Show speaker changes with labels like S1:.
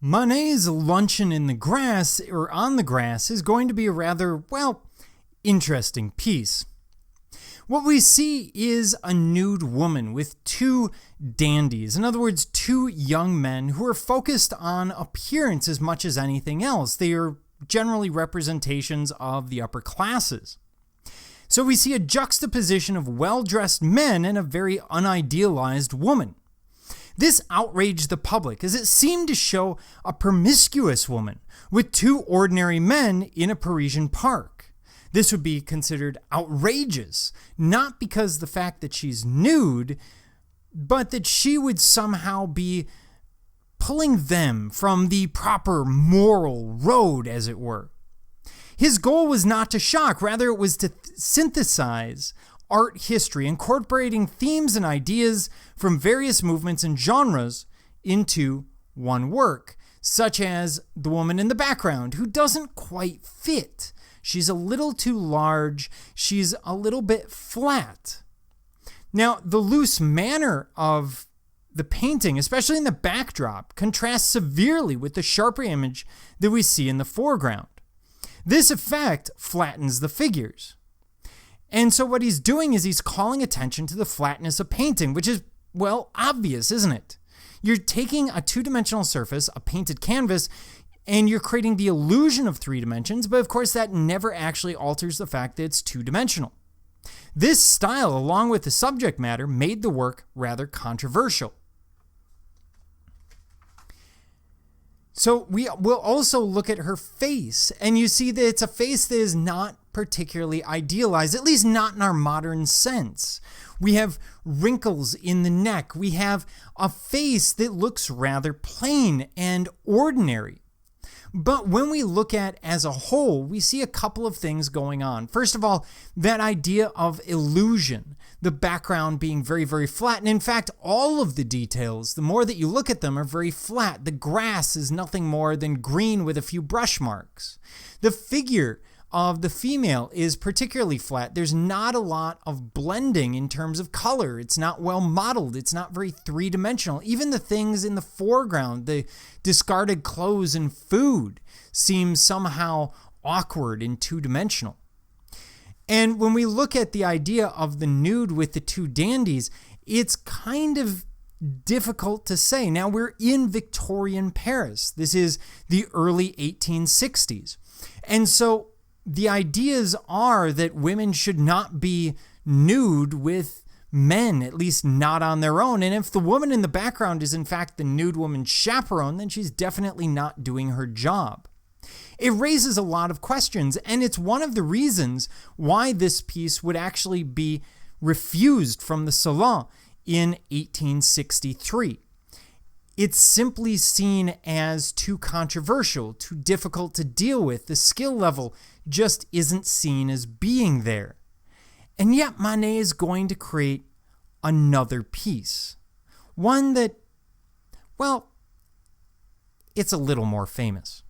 S1: Manet's Luncheon in the Grass, or on the Grass, is going to be a rather, interesting piece. What we see is a nude woman with two dandies. In other words, two young men who are focused on appearance as much as anything else. They are generally representations of the upper classes. So we see a juxtaposition of well-dressed men and a very unidealized woman. This outraged the public as it seemed to show a promiscuous woman with two ordinary men in a Parisian park. This would be considered outrageous, not because the fact that she's nude, but that she would somehow be pulling them from the proper moral road, as it were. His goal was not to shock, rather it was to synthesize art history, incorporating themes and ideas from various movements and genres into one work, such as the woman in the background who doesn't quite fit. She's a little too large, she's a little bit flat. Now, the loose manner of the painting, especially in the backdrop, contrasts severely with the sharper image that we see in the foreground. This effect flattens the figures. And so what he's doing is he's calling attention to the flatness of painting, which is, obvious, isn't it? You're taking a two-dimensional surface, a painted canvas, and you're creating the illusion of three dimensions, but of course that never actually alters the fact that it's two-dimensional. This style, along with the subject matter, made the work rather controversial. So we will also look at her face, and you see that it's a face that is not particularly idealized, at least not in our modern sense. We have wrinkles in the neck. We have a face that looks rather plain and ordinary. But when we look at as a whole, we see a couple of things going on. First of all, that idea of illusion, the background being very, very flat. And in fact, all of the details, the more that you look at them, are very flat. The grass is nothing more than green with a few brush marks. The figure of the female is particularly flat. There's not a lot of blending in terms of color. It's not well modeled. It's not very three-dimensional. Even the things in the foreground, the discarded clothes and food, seem somehow awkward and two-dimensional. And when we look at the idea of the nude with the two dandies, it's kind of difficult to say. Now, we're in Victorian Paris. This is the early 1860s. And so the ideas are that women should not be nude with men, at least not on their own. And if the woman in the background is in fact the nude woman's chaperone, then she's definitely not doing her job. It raises a lot of questions, and it's one of the reasons why this piece would actually be refused from the Salon in 1863. It's simply seen as too controversial, too difficult to deal with. The skill level just isn't seen as being there. And yet Manet is going to create another piece. One that, it's a little more famous.